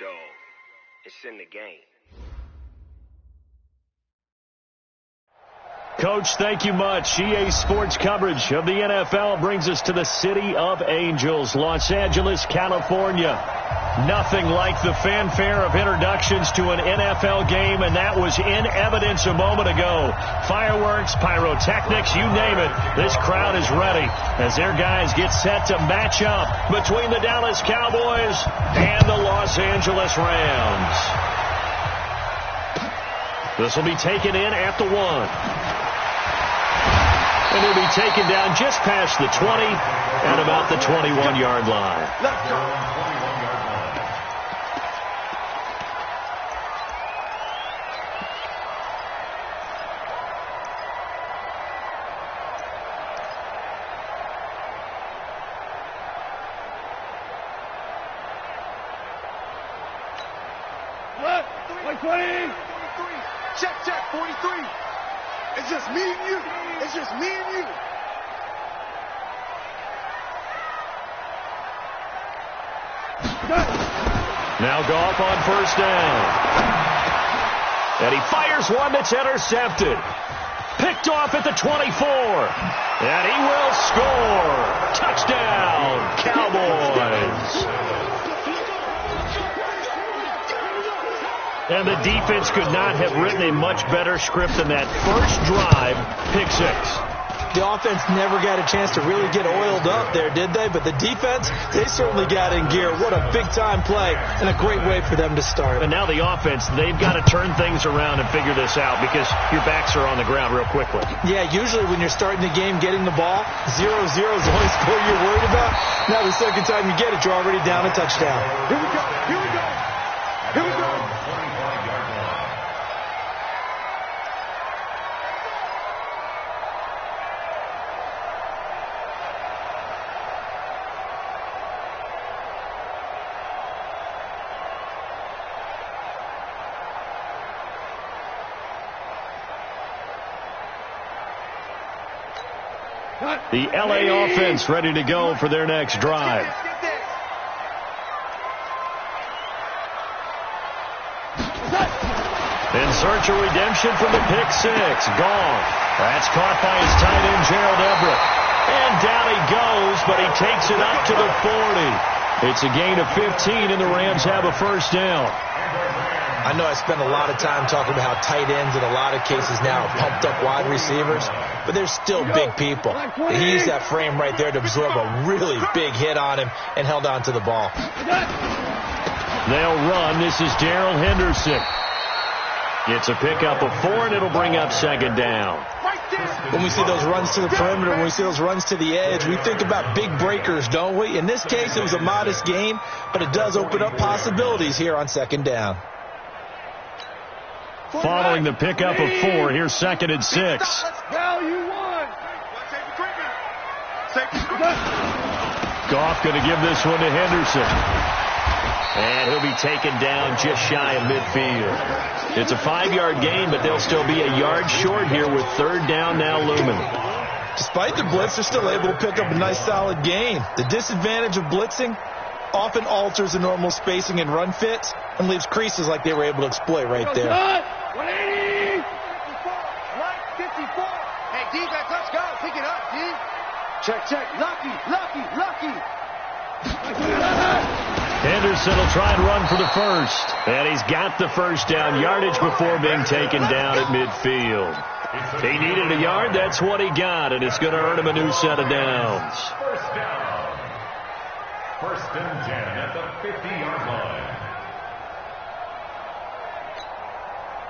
so it's in the game. Coach, thank you much. EA Sports coverage of the NFL brings us to the City of Angels, Los Angeles, California. Nothing like the fanfare of introductions to an NFL game, and that was in evidence a moment ago. Fireworks, pyrotechnics, you name it. This crowd is ready as their guys get set to match up between the Dallas Cowboys and the Los Angeles Rams. This will be taken in at the 1. And he'll be taken down just past the 20 at about the 21-yard line. Let's go. Check, 43. It's just me and you. It's just me and you. Now Goff on first down. And he fires one that's intercepted. Picked off at the 24. And he will score. Touchdown, Cowboys. And the defense could not have written a much better script than that first drive, pick 6. The offense never got a chance to really get oiled up there, did they? But the defense, they certainly got in gear. What a big-time play and a great way for them to start. And now the offense, they've got to turn things around and figure this out because your backs are on the ground real quickly. Yeah, usually when you're starting the game, getting the ball, 0-0 is the only score you're worried about. Now the second time you get it, you're already down a touchdown. Here we go. Here we go. Here we go. The LA offense ready to go for their next drive. In search of redemption from the pick 6. Gone. That's caught by his tight end, Gerald Everett. And down he goes, but he takes it up to the 40. It's a gain of 15, and the Rams have a first down. I know I spend a lot of time talking about how tight ends in a lot of cases now are pumped up wide receivers, but they're still big people. He used that frame right there to absorb a really big hit on him and held on to the ball. They'll run. This is Darrell Henderson. It's a pickup of 4, and it'll bring up second down. When we see those runs to the perimeter, when we see those runs to the edge, we think about big breakers, don't we? In this case, it was a modest gain, but it does open up possibilities here on second down. Following the pickup of 4, here's second and 6. Now you won. Goff going to give this one to Henderson. And he'll be taken down just shy of midfield. It's a 5-yard gain, but they'll still be a yard short here with third down now looming. Despite the blitz, they're still able to pick up a nice solid gain. The disadvantage of blitzing often alters the normal spacing and run fits and leaves creases like they were able to exploit right there. 180! 54! Hey, defense, let's go. Pick it up, D. Check. Lucky. Henderson will try and run for the first. And he's got the first down yardage before being taken down at midfield. He needed a yard. That's what he got, and it's going to earn him a new set of downs. First down. First and 10 at the 50-yard line.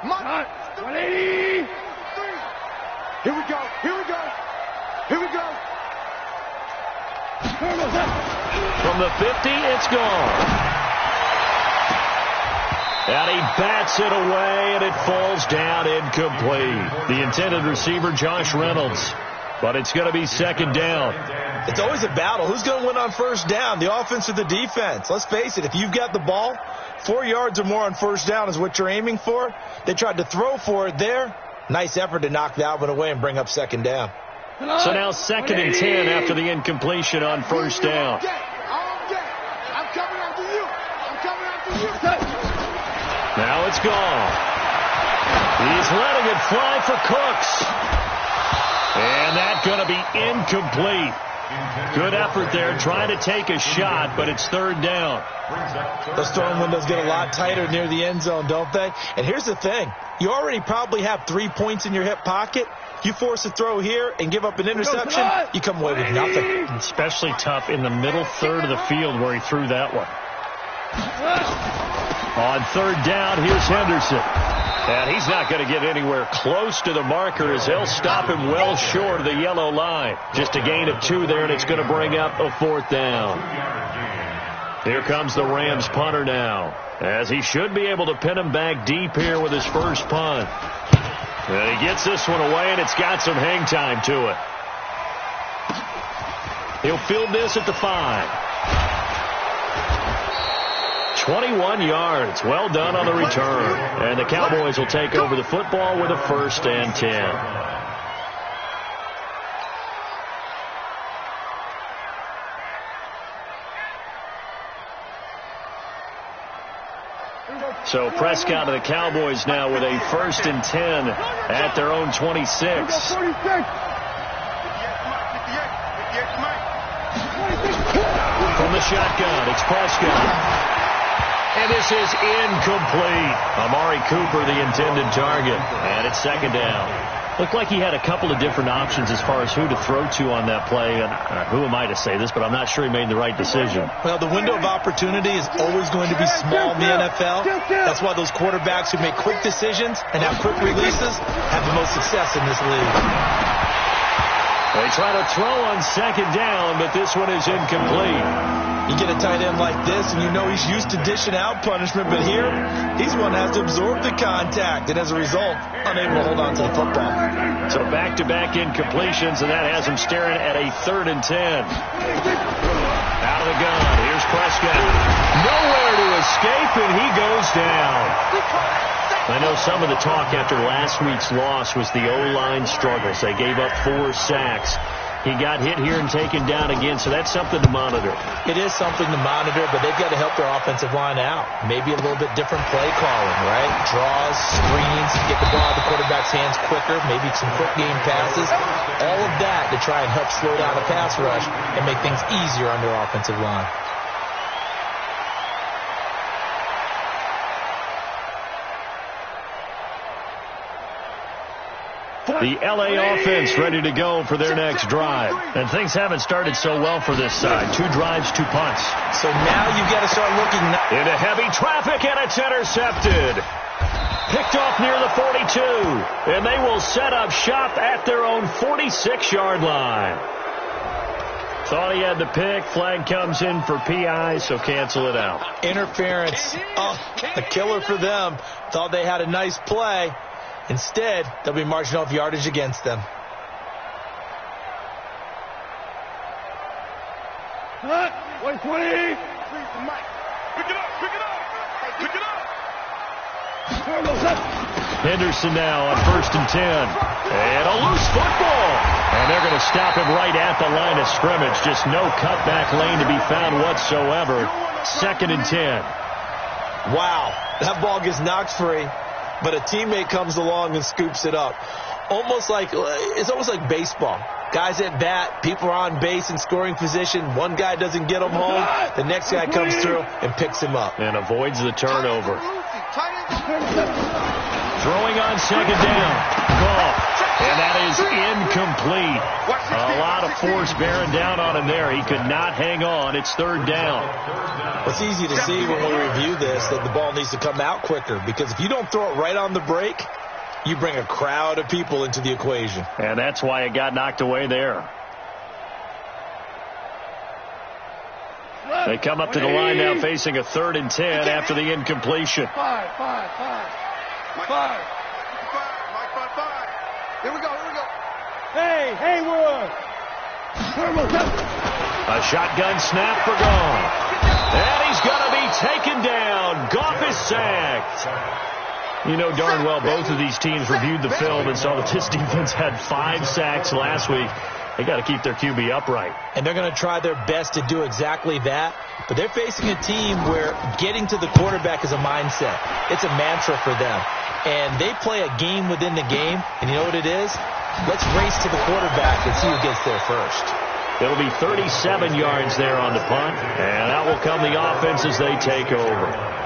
180! Here we go. From the 50, it's gone. And he bats it away, and it falls down incomplete. The intended receiver, Josh Reynolds. But it's going to be second down. It's always a battle. Who's going to win on first down, the offense or the defense? Let's face it, if you've got the ball, 4 yards or more on first down is what you're aiming for. They tried to throw for it there. Nice effort to knock that one away and bring up second down. So now second and 10 after the incompletion on first down. I'm coming after you. Now it's gone. He's letting it fly for Cooks. And that's going to be incomplete. Good effort there, trying to take a shot, but it's third down. Those throwing windows get a lot tighter near the end zone, don't they? And here's the thing. You already probably have 3 points in your hip pocket. You force a throw here and give up an interception, you come away with nothing. Especially tough in the middle third of the field where he threw that one. On third down, here's Henderson. And he's not going to get anywhere close to the marker as they'll stop him well short of the yellow line. Just a gain of 2 there, and it's going to bring up a fourth down. Here comes the Rams punter now, as he should be able to pin him back deep here with his first punt. And he gets this one away, and it's got some hang time to it. He'll field this at the 5. 21 yards. Well done on the return. And the Cowboys will take over the football with a 1st and 10. So Prescott and the Cowboys now with a 1st and 10 at their own 26. From the shotgun, it's Prescott. And this is incomplete. Amari Cooper, the intended target. And it's 2nd down. Looked like he had a couple of different options as far as who to throw to on that play. And who am I to say this, but I'm not sure he made the right decision. Well, the window of opportunity is always going to be small in the NFL. That's why those quarterbacks who make quick decisions and have quick releases have the most success in this league. They try to throw on 2nd down, but this one is incomplete. You get a tight end like this, and you know he's used to dishing out punishment, but here, he's one that has to absorb the contact, and as a result, unable to hold on to the football. So back-to-back incompletions, and that has him staring at a 3rd and 10. Out of the gun, here's Prescott. Nowhere to escape, and he goes down. I know some of the talk after last week's loss was the O-line struggles. They gave up 4 sacks. He got hit here and taken down again, so that's something to monitor. It is something to monitor, but they've got to help their offensive line out. Maybe a little bit different play calling, right? Draws, screens, get the ball out of the quarterback's hands quicker, maybe some quick game passes. All of that to try and help slow down the pass rush and make things easier on their offensive line. The L.A. offense ready to go for their next drive. And things haven't started so well for this side. 2 drives, 2 punts. So now you've got to start looking into heavy traffic, and it's intercepted. Picked off near the 42. And they will set up shop at their own 46-yard line. Thought he had the pick. Flag comes in for PI, so cancel it out. Interference. Oh, a killer for them. Thought they had a nice play. Instead, they'll be marching off yardage against them. Wait, 20. Pick it up, pick it up, pick it up. Henderson now on 1st and 10. And a loose football. And they're going to stop him right at the line of scrimmage. Just no cutback lane to be found whatsoever. 2nd and 10. Wow, that ball gets knocked free. But a teammate comes along and scoops it up. It's almost like baseball. Guys at bat, people are on base in scoring position. One guy doesn't get him home. The next guy comes through and picks him up. And avoids the turnover. Throwing on 2nd down. Goff. And that is incomplete. A lot of force bearing down on him there. He could not hang on. It's 3rd down. It's easy to see when we review this that the ball needs to come out quicker, because if you don't throw it right on the break, you bring a crowd of people into the equation. And that's why it got knocked away there. They come up to the line now facing a 3rd and 10 after the incompletion. 5. Here we go. Hey, Haywood. A shotgun snap for Goff. And he's going to be taken down. Goff is sacked. You know darn well both of these teams reviewed the film and saw that this defense had 5 sacks last week. They got to keep their QB upright. And they're going to try their best to do exactly that. But they're facing a team where getting to the quarterback is a mindset. It's a mantra for them. And they play a game within the game. And you know what it is? Let's race to the quarterback and see who gets there first. It'll be 37 yards there on the punt. And out will come the offense as they take over.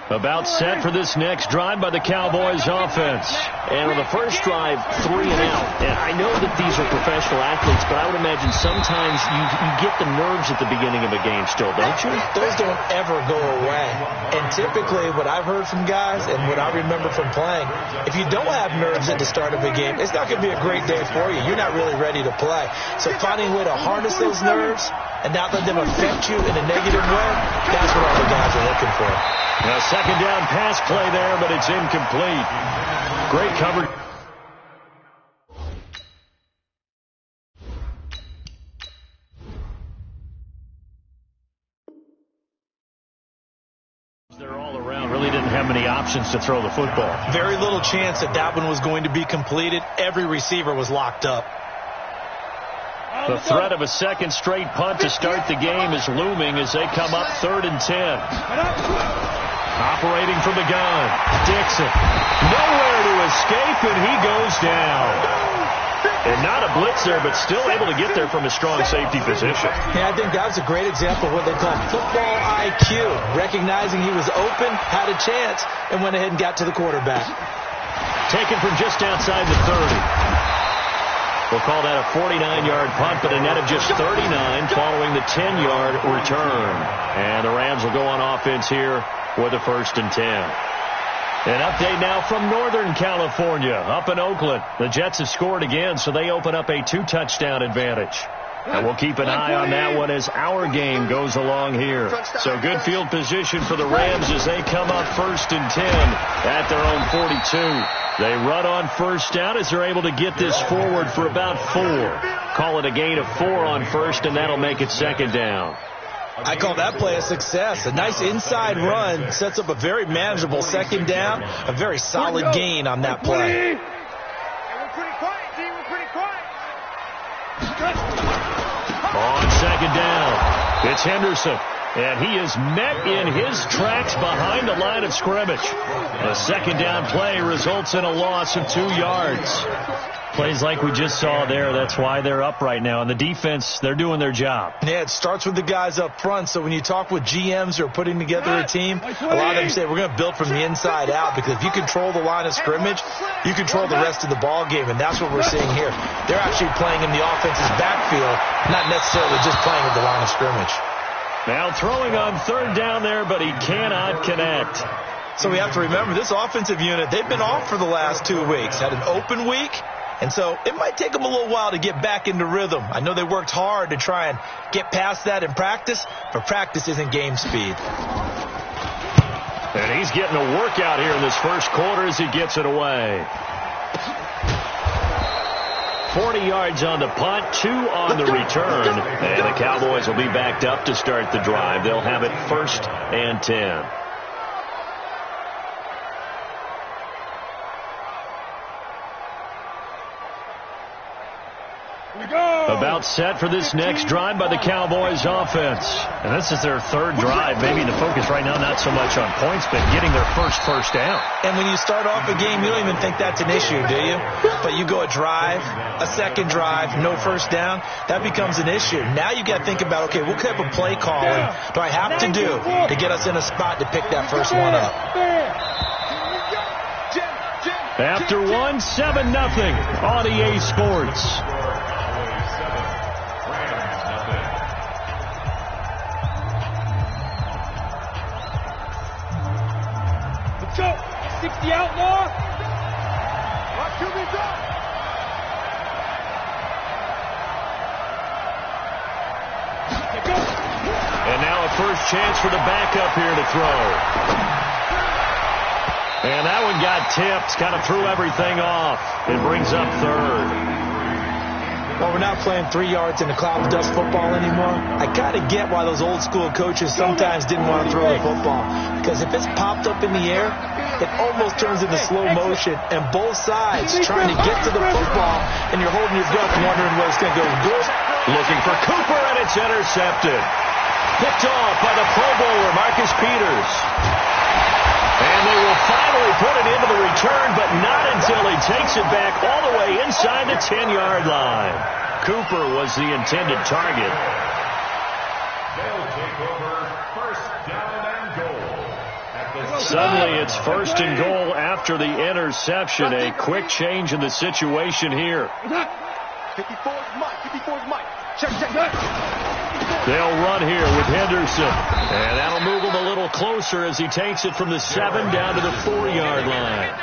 About set for this next drive by the Cowboys offense. And on the first drive, 3 and out. And I know that these are professional athletes, but I would imagine sometimes you get the nerves at the beginning of a game still, don't you? Those don't ever go away. And typically what I've heard from guys and what I remember from playing, if you don't have nerves at the start of a game, it's not going to be a great day for you. You're not really ready to play. So finding a way to harness those nerves and not let them affect you in a negative way, that's what all the guys are looking for. A second down pass play there, but it's incomplete. Great coverage. They're all around. Really didn't have many options to throw the football. Very little chance that that one was going to be completed. Every receiver was locked up. The threat of a second straight punt to start the game is looming as they come up 3rd and 10. Operating from the gun, Dixon. Nowhere to escape, and he goes down. And not a blitz there, but still able to get there from a strong safety position. Yeah, I think that was a great example of what they call football IQ. Recognizing he was open, had a chance, and went ahead and got to the quarterback. Taken from just outside the 30. We'll call that a 49-yard punt, but a net of just 39 following the 10-yard return. And the Rams will go on offense here with a 1st and 10. An update now from Northern California, up in Oakland. The Jets have scored again, so they open up a 2-touchdown advantage. And we'll keep an eye on that one as our game goes along here. So good field position for the Rams as they come up 1st and 10 at their own 42. They run on 1st down as they're able to get this forward for about 4. Call it a gain of 4 on 1st, and that'll make it 2nd down. I call that play a success. A nice inside run sets up a very manageable 2nd down. A very solid gain on that play. On 2nd down, it's Henderson. And he is met in his tracks behind the line of scrimmage. A 2nd down play results in a loss of 2 yards. Plays like we just saw there. That's why they're up right now. And the defense, they're doing their job. Yeah, it starts with the guys up front. So when you talk with GMs who are putting together a team, a lot of them say we're going to build from the inside out, because if you control the line of scrimmage, you control the rest of the ball game. And that's what we're seeing here. They're actually playing in the offense's backfield, not necessarily just playing at the line of scrimmage. Now throwing on 3rd down there, but he cannot connect. So we have to remember this offensive unit, they've been off for the last 2 weeks. Had an open week, and so it might take them a little while to get back into rhythm. I know they worked hard to try and get past that in practice, but practice isn't game speed. And he's getting a workout here in this 1st quarter as he gets it away. 40 yards on the punt, 2 on the return. And the Cowboys will be backed up to start the drive. They'll have it 1st and 10. About set for this next drive by the Cowboys offense. And this is their 3rd drive. Maybe the focus right now not so much on points, but getting their first down. And when you start off a game, you don't even think that's an issue, do you? But you go a drive, a 2nd drive, no 1st down, that becomes an issue. Now you got to think about, okay, what type of play calling do I have to do to get us in a spot to pick that first one up? After 1, 7-0 on EA Sports. Let's go. 60 outlaw. Watch QB's up. And now a a first chance for the backup here to throw. And that one got tipped. Kind of threw everything off. It brings up third. Well, we're not playing 3 yards in a cloud of dust football anymore. I kind of get why those old school coaches sometimes didn't want to throw the football. Because if it's popped up in the air, it almost turns into slow motion. And both sides trying to get to the football, and you're holding your breath wondering where it's going to go. Good. Looking for Cooper, and it's intercepted. Picked off by the Pro Bowler, Marcus Peters. And they will finally put it into the return, but not until he takes it back all the way inside the 10-yard line. Cooper was the intended target. They'll take over first down and goal. Suddenly it's first and goal after the interception. A quick change in the situation here. 54's Mike. 54's Mike. Check. They'll run here with Henderson. And that'll move him a little closer as he takes it from the 7 down to the 4-yard line.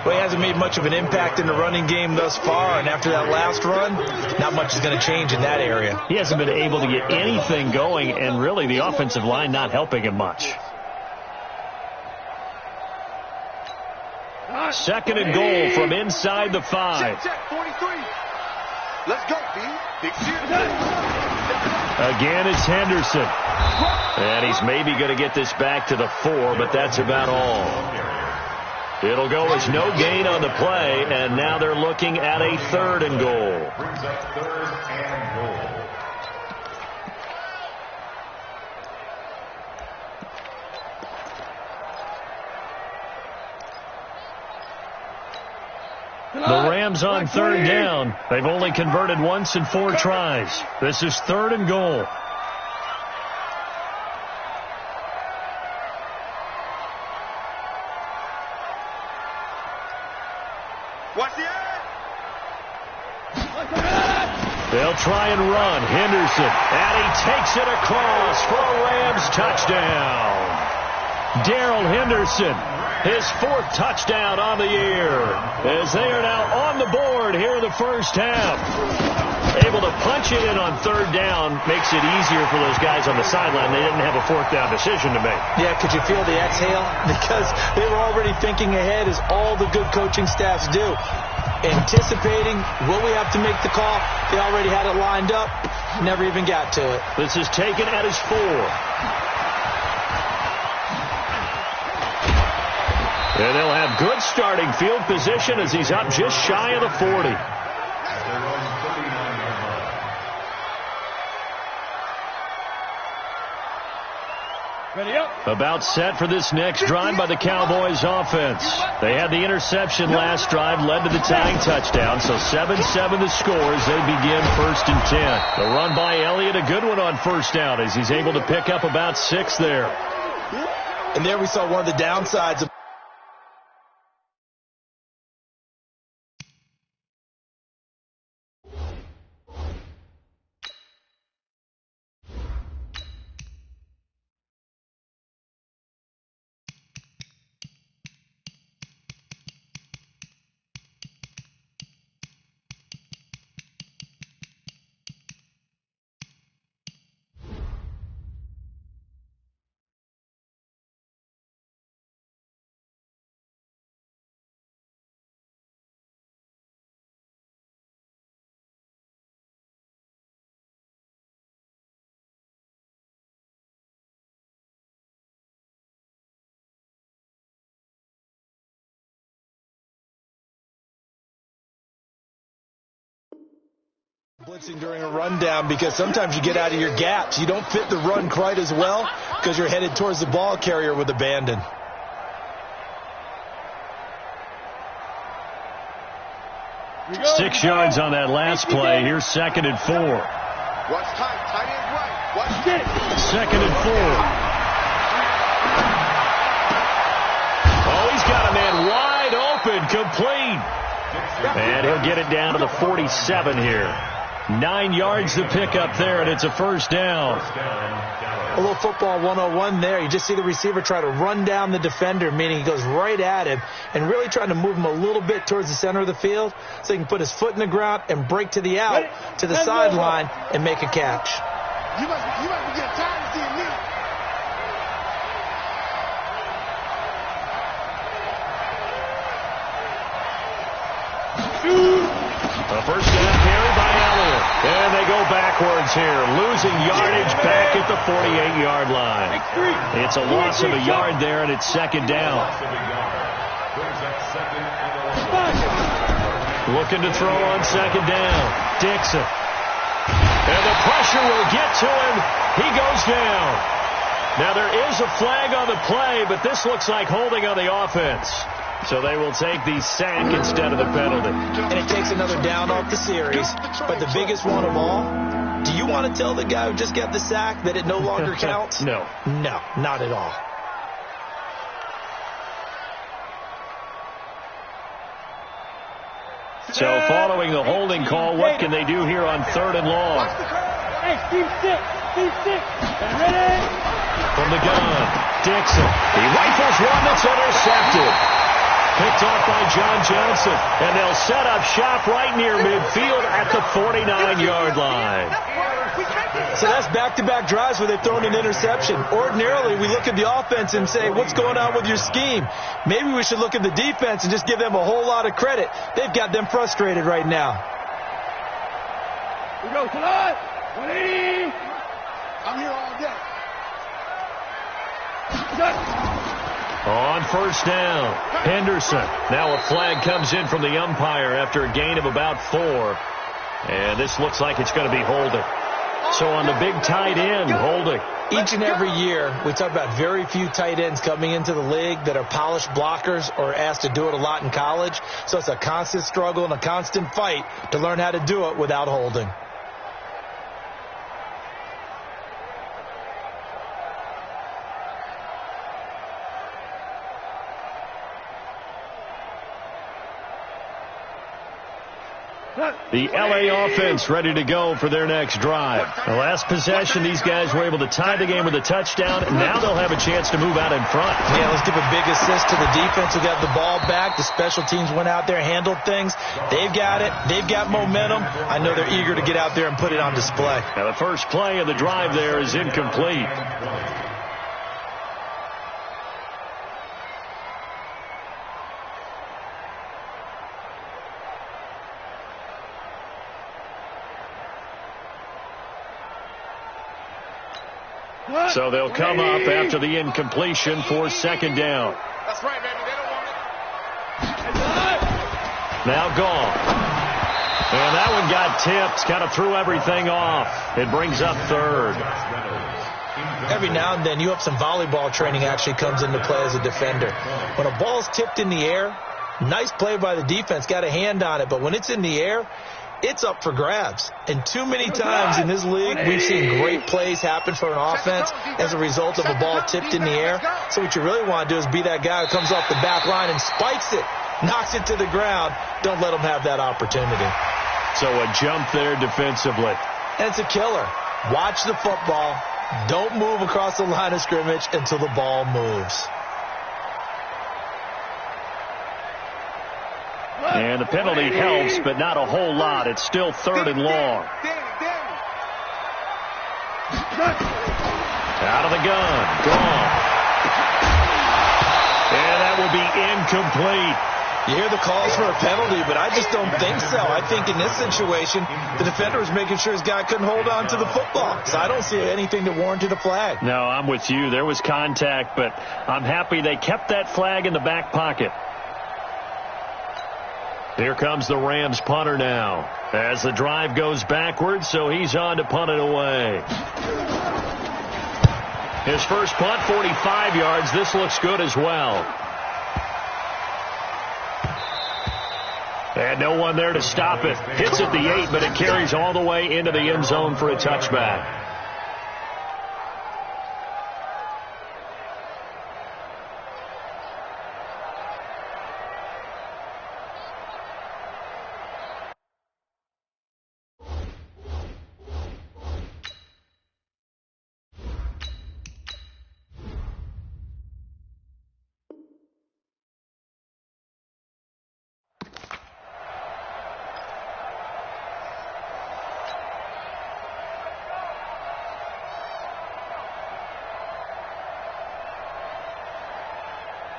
Well, he hasn't made much of an impact in the running game thus far, and after that last run, not much is going to change in that area. He hasn't been able to get anything going, and really the offensive line not helping him much. Second and goal from inside the 5. Check. 43. Let's go, B. Big Again, it's Henderson. And he's maybe going to get this back to the 4, but that's about all. It'll go as no gain on the play, and now they're looking at a 3rd and goal. Brings up 3rd and goal. The Rams on 3rd down. They've only converted once in 4 tries. This is 3rd and goal. Watch the end. They'll try and run. Henderson. And he takes it across for a Rams touchdown. Darrell Henderson. His 4th touchdown on the year as they are now on the board here in the first half. Able to punch it in on 3rd down makes it easier for those guys on the sideline. They didn't have a 4th down decision to make. Yeah, could you feel the exhale? Because they were already thinking ahead, as all the good coaching staffs do. Anticipating, will we have to make the call? They already had it lined up. Never even got to it. This is taken at his 4. And they'll have good starting field position as he's up just shy of the 40. Ready up. About set for this next drive by the Cowboys offense. They had the interception last drive, led to the tying touchdown. So 7-7 the score as they begin 1st and 10. The run by Elliott, a good one on 1st down as he's able to pick up about 6 there. And there we saw one of the downsides of blitzing during a rundown, because sometimes you get out of your gaps. You don't fit the run quite as well because you're headed towards the ball carrier with abandon. Six yards on that last play. Here's 2nd and 4. Watch tight. Tight end right. Watch it. 2nd and 4. Oh, he's got a man wide open, complete. And he'll get it down to the 47 here. 9 yards to pick up there, and it's a 1st down. A little football 101 there. You just see the receiver try to run down the defender, meaning he goes right at him, and really trying to move him a little bit towards the center of the field so he can put his foot in the ground and break to the out, to the sideline, and make a catch. You must be getting tired of seeing me. A first down carry by Elliott. And they go backwards here, losing yardage back at the 48-yard line. It's a loss of a yard there, and it's second down. Looking to throw on second down. Dixon. And the pressure will get to him. He goes down. Now, there is a flag on the play, but this looks like holding on the offense. So they will take the sack instead of the penalty. And it takes another down off the series. But the biggest one of all, do you want to tell the guy who just got the sack that it no longer counts? No. No, not at all. So following the holding call, what can they do here on 3rd and long? Hey, Steve, sit. Ready? From the gun, Dixon. He rifles one that's intercepted. Picked off by John Johnson. And they'll set up shop right near midfield at the 49-yard line. So that's back-to-back drives where they've thrown an interception. Ordinarily, we look at the offense and say, what's going on with your scheme? Maybe we should look at the defense and just give them a whole lot of credit. They've got them frustrated right now. We go tonight. 180. I'm here all day. On first down, Henderson. Now a flag comes in from the umpire after a gain of about 4. And this looks like it's going to be holding. So on the big tight end, holding. Each and every year, we talk about very few tight ends coming into the league that are polished blockers or asked to do it a lot in college. So it's a constant struggle and a constant fight to learn how to do it without holding. The L.A. offense ready to go for their next drive. The last possession, these guys were able to tie the game with a touchdown. Now they'll have a chance to move out in front. Yeah, let's give a big assist to the defense who got the ball back. The special teams went out there, handled things. They've got it. They've got momentum. I know they're eager to get out there and put it on display. Now the first play of the drive there is incomplete. So they'll come up after the incompletion for second down. That's right, baby. They don't want it. Now gone. And that one got tipped. Kind of threw everything off. It brings up third. Every now and then, you have some volleyball training actually comes into play as a defender. When a ball's tipped in the air, nice play by the defense, got a hand on it. But when it's in the air, it's up for grabs. And too many times in this league, we've seen great plays happen for an offense as a result of a ball tipped in the air. So what you really want to do is be that guy who comes off the back line and spikes it, knocks it to the ground. Don't let them have that opportunity. So a jump there defensively. And it's a killer. Watch the football. Don't move across the line of scrimmage until the ball moves. And the penalty helps, but not a whole lot. It's still 3rd and long. Out of the gun. Gone. And that will be incomplete. You hear the calls for a penalty, but I just don't think so. I think in this situation, the defender was making sure his guy couldn't hold on to the football. So I don't see anything that warranted a flag. No, I'm with you. There was contact, but I'm happy they kept that flag in the back pocket. Here comes the Rams punter now as the drive goes backwards, so he's on to punt it away. His first punt, 45 yards. This looks good as well. And no one there to stop it. Hits at the 8, but it carries all the way into the end zone for a touchback.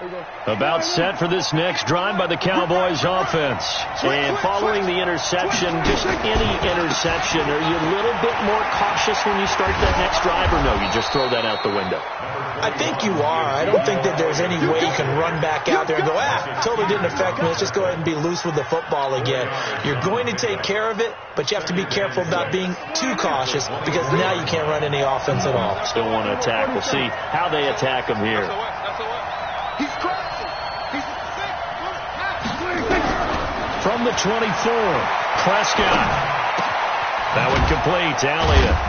About set for this next drive by the Cowboys offense. And following the interception, just any interception, are you a little bit more cautious when you start that next drive, or no, you just throw that out the window? I think you are. I don't think that there's any way you can run back out there and go, totally didn't affect me. Let's just go ahead and be loose with the football again. You're going to take care of it, but you have to be careful about being too cautious because now you can't run any offense at all. Still want to attack. We'll see how they attack them here. From the 24, Prescott. That one complete to Elliott.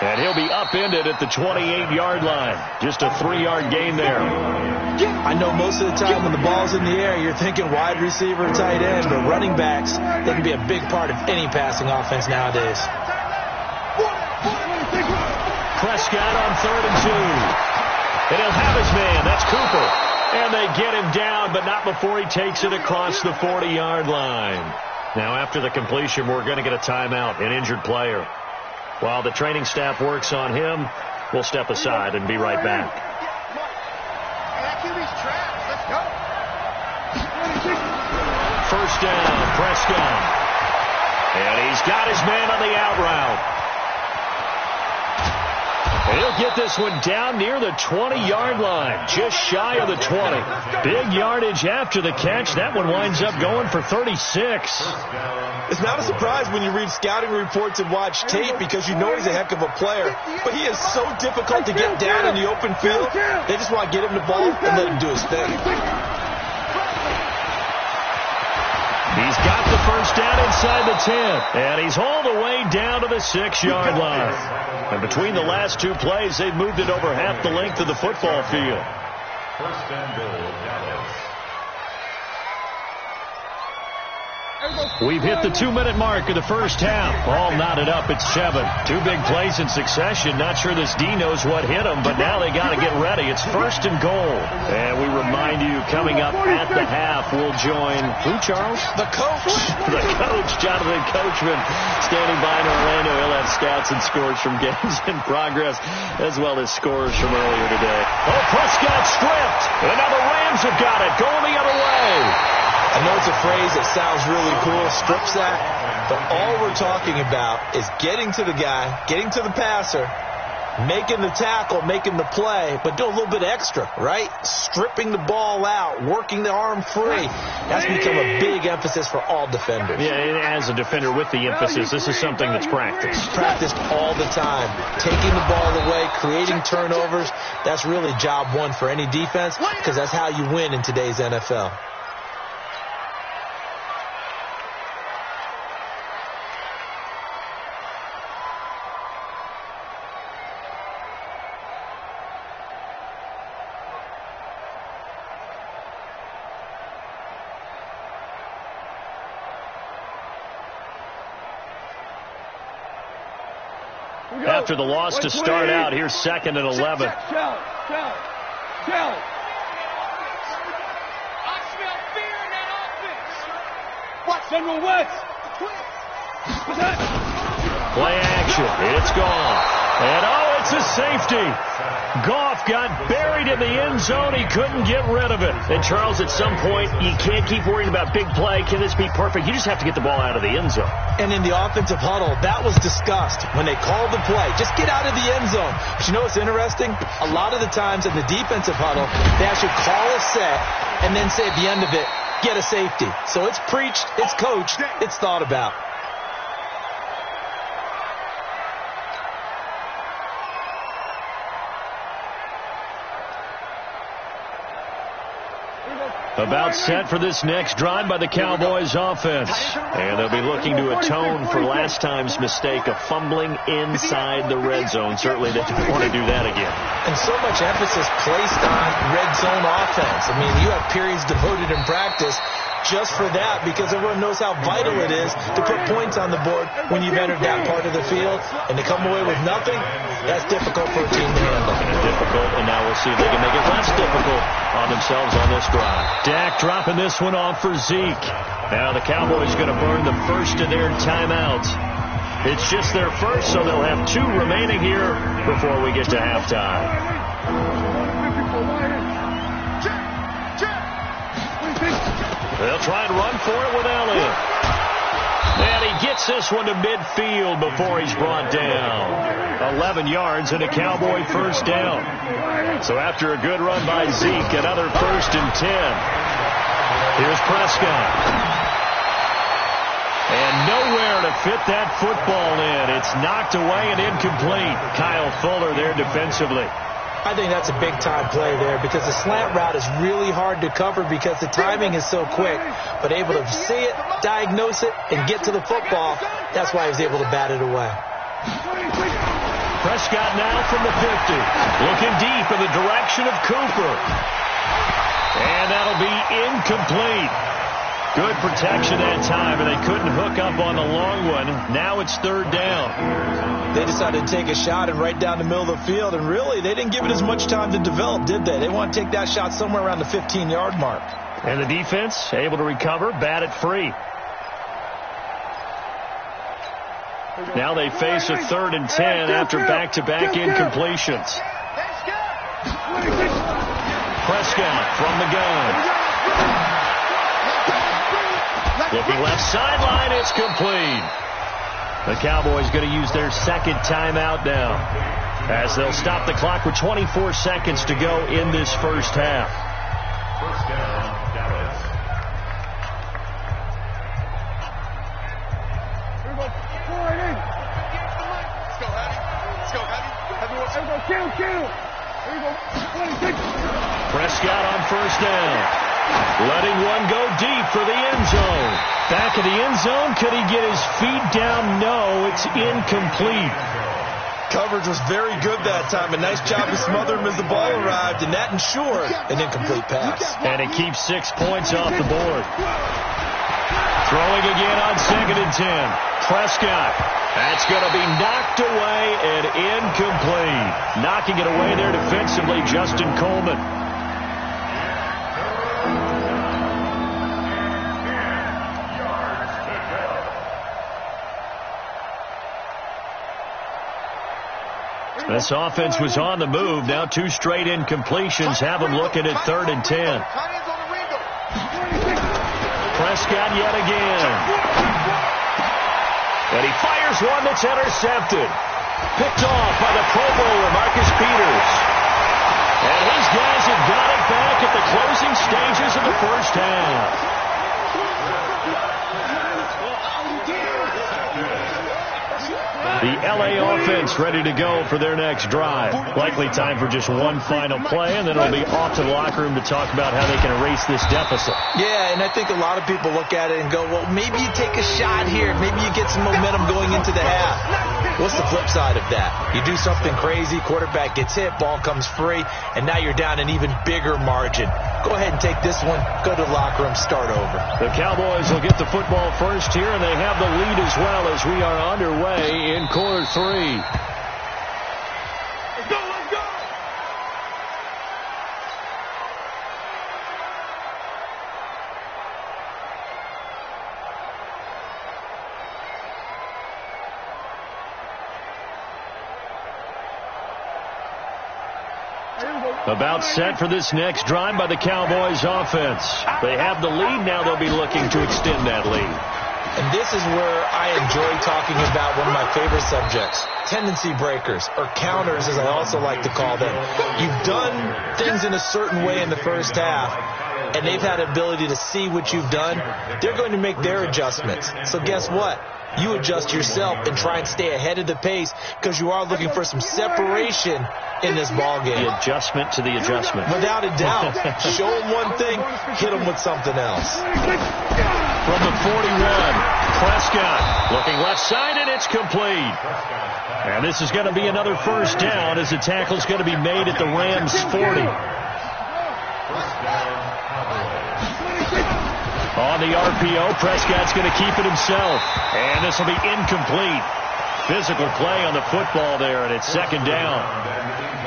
And he'll be upended at the 28-yard line. Just a 3-yard gain there. I know most of the time when the ball's in the air, you're thinking wide receiver, tight end, but running backs, they can be a big part of any passing offense nowadays. Prescott on 3rd and 2. And he'll have his man. That's Cooper. And they get him down, but not before he takes it across the 40-yard line. Now, after the completion, we're going to get a timeout, an injured player. While the training staff works on him, we'll step aside and be right back. First down, Prescott. And he's got his man on the out route. He'll get this one down near the 20-yard line, just shy of the 20. Big yardage after the catch. That one winds up going for 36. It's not a surprise when you read scouting reports and watch tape because you know he's a heck of a player. But he is so difficult to get down in the open field. They just want to get him the ball and let him do his thing. He's got the first down inside the 10. And he's all the way down to the 6-yard line. And between the last two plays, they've moved it over half the length of the football field. First and goal, Dallas. We've hit the 2-minute mark of the first half. All knotted up at 7. Two big plays in succession. Not sure this D knows what hit them, but now they got to get ready. It's first and goal. And we remind you, coming up at the half, we'll join who, Charles? The coach. The coach, Jonathan Coachman, standing by in Orlando. He'll have stats and scores from games in progress, as well as scores from earlier today. Oh, Prescott stripped. And now the Rams have got it. Going the other way. I know it's a phrase that sounds really cool, strip sack, but all we're talking about is getting to the guy, getting to the passer, making the tackle, making the play, but do a little bit extra, right? Stripping the ball out, working the arm free. That's become a big emphasis for all defenders. Yeah, and as a defender with the emphasis, this is something that's practiced. Practiced all the time. Taking the ball away, creating turnovers, that's really job one for any defense because that's how you win in today's NFL. After the loss to start out, here's 2nd and 11. Challenge. I smell fear in that offense. Watch General West. Play action. It's gone. And oh, it's a safety. Goff got buried in the end zone. He couldn't get rid of it. And Charles, at some point, you can't keep worrying about big play. Can this be perfect? You just have to get the ball out of the end zone. And in the offensive huddle, that was discussed when they called the play. Just get out of the end zone. But you know what's interesting? A lot of the times in the defensive huddle, they actually call a set and then say at the end of it, get a safety. So it's preached, it's coached, it's thought about. About set for this next drive by the Cowboys offense. And they'll be looking to atone for last time's mistake of fumbling inside the red zone. Certainly they don't want to do that again. And so much emphasis placed on red zone offense. I mean, you have periods devoted in practice just for that because everyone knows how vital it is to put points on the board when you've entered that part of the field. And to come away with nothing, that's difficult for a team to handle. Difficult, and now we'll see if they can make it less difficult on themselves on this drive. Dak dropping this one off for Zeke. Now the Cowboys going to burn the first of their timeouts. It's just their first, so they'll have 2 remaining here before we get to halftime. They'll try and run for it with Elliott. And he gets this one to midfield before he's brought down. 11 yards and a Cowboy first down. So after a good run by Zeke, another 1st and 10. Here's Prescott. And nowhere to fit that football in. It's knocked away and incomplete. Kyle Fuller there defensively. I think that's a big-time play there because the slant route is really hard to cover because the timing is so quick. But able to see it, diagnose it, and get to the football, that's why he was able to bat it away. Prescott now from the 50. Looking deep in the direction of Cooper. And that'll be incomplete. Good protection that time, and they couldn't hook up on the long one. Now it's 3rd down. They decided to take a shot and right down the middle of the field, and really, they didn't give it as much time to develop, did they? They want to take that shot somewhere around the 15-yard mark. And the defense able to recover, bat it free. Now they face a 3rd and 10 after back-to-back incompletions. Prescott from the gun. Looking left sideline, it's complete. The Cowboys going to use their 2nd timeout now, as they'll stop the clock with 24 seconds to go in this first half. First down, Dallas. Here we go. Let's go, Hattie. Let's go, Hattie. Everyone, kill. Here we go. Prescott on 1st down. Letting one go deep for the end zone. Back of the end zone. Could he get his feet down? No, it's incomplete. Coverage was very good that time. A nice job to smother him as the ball arrived, and that ensured an incomplete pass. And it keeps 6 points off the board. Throwing again on 2nd and 10. Prescott. That's going to be knocked away and incomplete. Knocking it away there defensively, Justin Coleman. This offense was on the move. Now 2 straight incompletions have them looking at 3rd and 10. Prescott yet again. And he fires one that's intercepted. Picked off by the Pro Bowler, Marcus Peters. And his guys have got it back at the closing stages of the first half. The L.A. offense ready to go for their next drive. Likely time for just one final play, and then it'll be off to the locker room to talk about how they can erase this deficit. Yeah, and I think a lot of people look at it and go, well, maybe you take a shot here. Maybe you get some momentum going into the half. What's the flip side of that? You do something crazy, quarterback gets hit, ball comes free, and now you're down an even bigger margin. Go ahead and take this one, go to the locker room, start over. The Cowboys will get the football first here, and they have the lead as well as we are underway in quarter 3. Let's go. About set for this next drive by the Cowboys offense. They have the lead. Now they'll be looking to extend that lead. And this is where I enjoy talking about one of my favorite subjects, tendency breakers, or counters as I also like to call them. You've done things in a certain way in the first half, and they've had the ability to see what you've done. They're going to make their adjustments. So guess what? You adjust yourself and try and stay ahead of the pace because you are looking for some separation in this ball game. The adjustment to the adjustment. Without a doubt. Show them one thing, hit them with something else. From the 41, Prescott looking left side, and it's complete. And this is going to be another first down as the tackle's going to be made at the Rams' 40. On the RPO, Prescott's going to keep it himself. And this will be incomplete. Physical play on the football there, and it's 2nd down.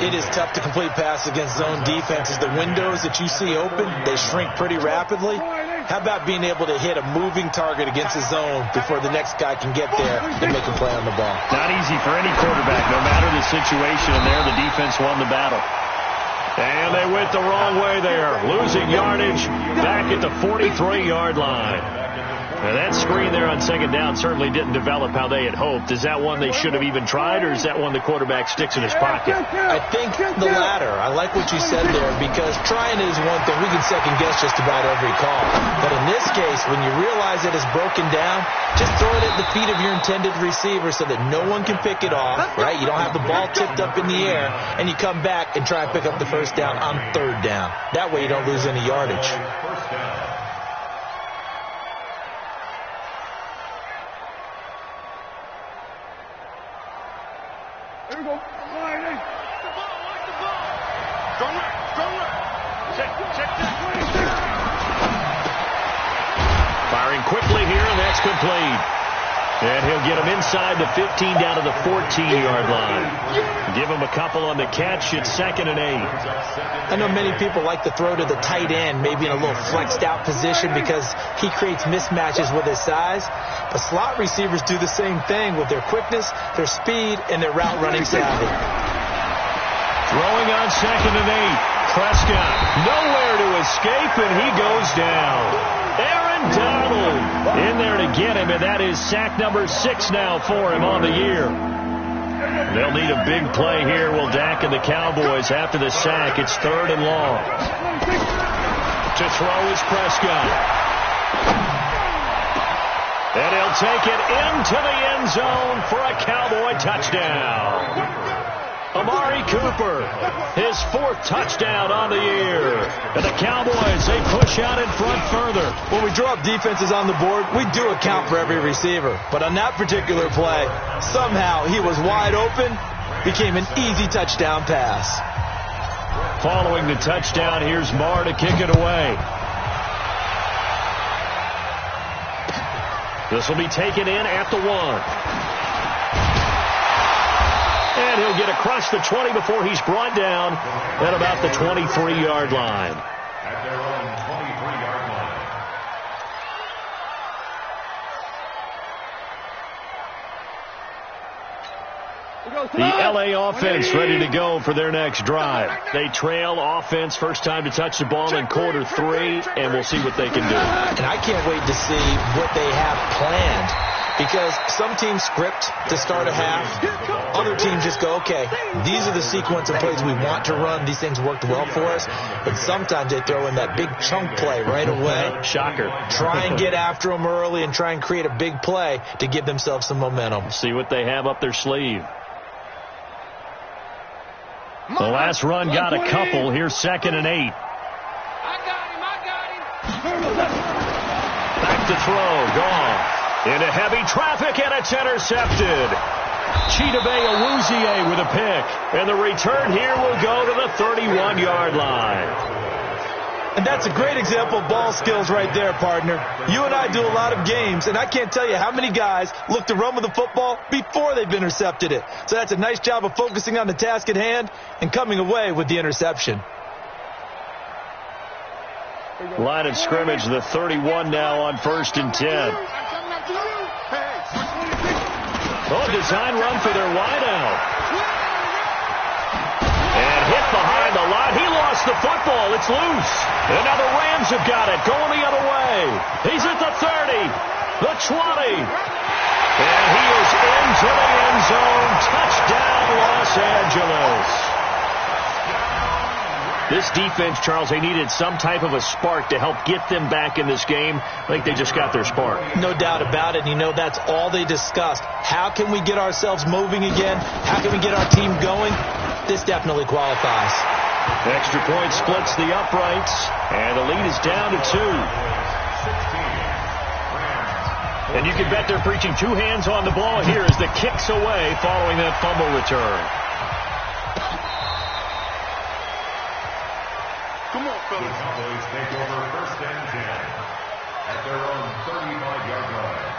It is tough to complete pass against zone defenses. The windows that you see open, they shrink pretty rapidly. How about being able to hit a moving target against a zone before the next guy can get there and make a play on the ball? Not easy for any quarterback, no matter the situation, and there the defense won the battle. And they went the wrong way there, losing yardage back at the 43-yard line. Now that screen there on second down certainly didn't develop how they had hoped. Is that one they should have even tried, or is that one the quarterback sticks in his pocket? I think the latter. I like what you said there, because trying is one thing. We can second-guess just about every call. But in this case, when you realize it is broken down, just throw it at the feet of your intended receiver so that no one can pick it off, right? You don't have the ball tipped up in the air, and you come back and try and pick up the first down on third down. That way you don't lose any yardage. First down. Here we go. Watch the ball. Strong right. Check. Firing quickly here, and that's complete. And he'll get him inside the 15 down to the 14-yard line. Give him a couple on the catch. It's 2nd and 8. I know many people like to throw to the tight end, maybe in a little flexed out position because he creates mismatches with his size. But slot receivers do the same thing with their quickness, their speed, and their route running savvy. Throwing on 2nd and 8. Prescott nowhere to escape, and he goes down. Aaron Donald in there to get him, and that is sack number 6 now for him on the year. They'll need a big play here, will Dak and the Cowboys after the sack. It's 3rd and long. To throw is Prescott. And he'll take it into the end zone for a Cowboy touchdown. Amari Cooper, his 4th touchdown on the year. And the Cowboys, they push out in front further. When we draw up defenses on the board, we do account for every receiver. But on that particular play, somehow he was wide open, became an easy touchdown pass. Following the touchdown, here's Marr to kick it away. This will be taken in at the 1. And he'll get across the 20 before he's brought down at about the 23-yard line. At their own 23-yard line. The L.A. offense ready to go for their next drive. They trail offense, first time to touch the ball in quarter 3, and we'll see what they can do. And I can't wait to see what they have planned. Because some teams script to start a half. Other teams just go, okay, these are the sequence of plays we want to run. These things worked well for us. But sometimes they throw in that big chunk play right away. Shocker. Try and get after them early and try and create a big play to give themselves some momentum. See what they have up their sleeve. The last run got a couple. Here's 2nd and 8. I got him. Back to throw. Gone. Into heavy traffic, and it's intercepted. Chidobe Awuzie with a pick. And the return here will go to the 31-yard line. And that's a great example of ball skills right there, partner. You and I do a lot of games, and I can't tell you how many guys look to run with the football before they've intercepted it. So that's a nice job of focusing on the task at hand and coming away with the interception. Line of scrimmage, the 31 now on 1st and 10. Oh, design run for their wideout. And hit behind the line. He lost the football. It's loose. And now the Rams have got it. Going the other way. He's at the 30. The 20. And he is into the end zone. Touchdown, Los Angeles. This defense, Charles, they needed some type of a spark to help get them back in this game. I think they just got their spark. No doubt about it. You know, that's all they discussed. How can we get ourselves moving again? How can we get our team going? This definitely qualifies. Extra point splits the uprights, and the lead is down to 2. And you can bet they're preaching 2 hands on the ball here as the kick's away following that fumble return. Come on, fellas. The Cowboys take over 1st and 10 at their own 35-yard line.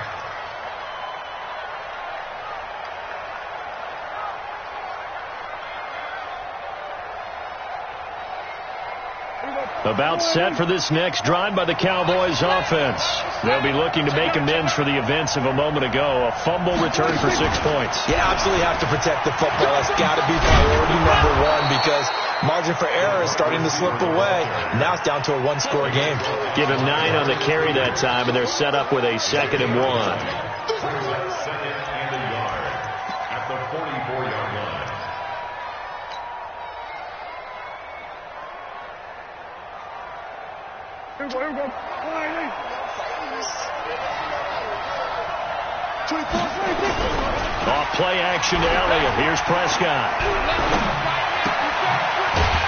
About set for this next drive by the Cowboys offense. They'll be looking to make amends for the events of a moment ago. A fumble return for 6 points. You absolutely have to protect the football. That's got to be priority number 1 because Margin for error is starting to slip away. Now it's down to a one-score game. Give him 9 on the carry that time, and they're set up with a 2nd and 1. Second and a yard at the 44-yard line. Here we go. All right, 24. Off play action to Elliott. Here's Prescott.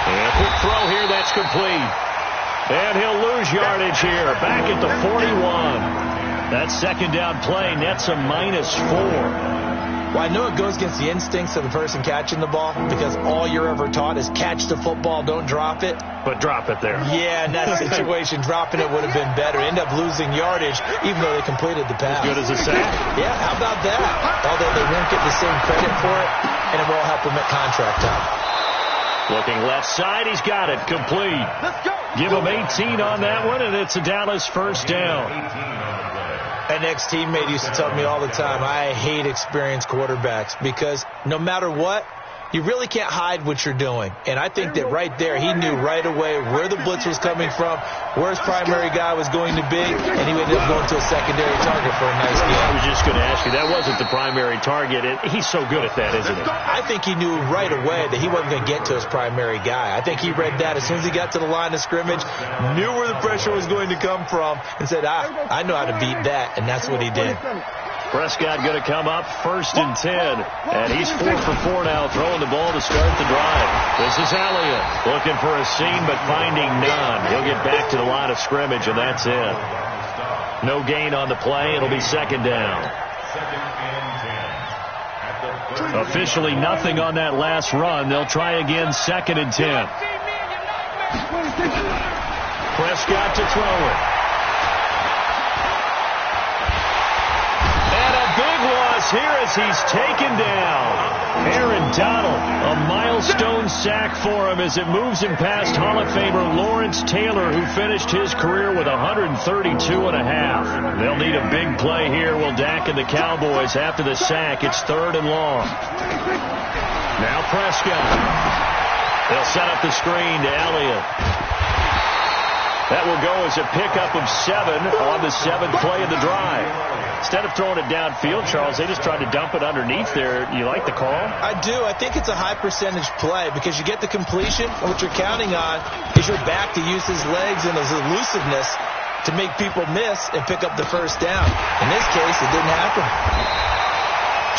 And a quick throw here. That's complete. And he'll lose yardage here. Back at the 41. That second down play nets a -4. Well, I know it goes against the instincts of the person catching the ball because all you're ever taught is catch the football, don't drop it. But drop it there. Yeah, in that situation, dropping it would have been better. End up losing yardage, even though they completed the pass. Good as a sack. Yeah, how about that? Although they won't get the same credit for it, and it will help them at contract time. Looking left side, he's got it. Complete. Give him 18 on that one, and it's a Dallas first down. An ex-teammate used to tell me all the time, I hate experienced quarterbacks because no matter what, you really can't hide what you're doing. And I think that right there, he knew right away where the blitz was coming from, where his primary guy was going to be, and he ended up going to a secondary target for a nice game. I was just going to ask you, that wasn't the primary target. He's so good at that, isn't he? I think he knew right away that he wasn't going to get to his primary guy. I think he read that as soon as he got to the line of scrimmage, knew where the pressure was going to come from, and said, I know how to beat that, and that's what he did. Prescott going to come up 1st and 10. And he's 4 for 4 now, throwing the ball to start the drive. This is Elliott looking for a seam, but finding none. He'll get back to the line of scrimmage, and that's it. No gain on the play. It'll be 2nd down. Officially nothing on that last run. They'll try again 2nd and 10. Prescott to throw it. Here as he's taken down. Aaron Donald, a milestone sack for him as it moves him past Hall of Famer Lawrence Taylor, who finished his career with 132.5. They'll need a big play here. Will Dak and the Cowboys after the sack. It's 3rd and long. Now Prescott. They'll set up the screen to Elliott. That will go as a pickup of 7 on the 7th play of the drive. Instead of throwing it downfield, Charles, they just tried to dump it underneath there. You like the call? I do. I think it's a high percentage play because you get the completion, and what you're counting on is your back to use his legs and his elusiveness to make people miss and pick up the first down. In this case, it didn't happen.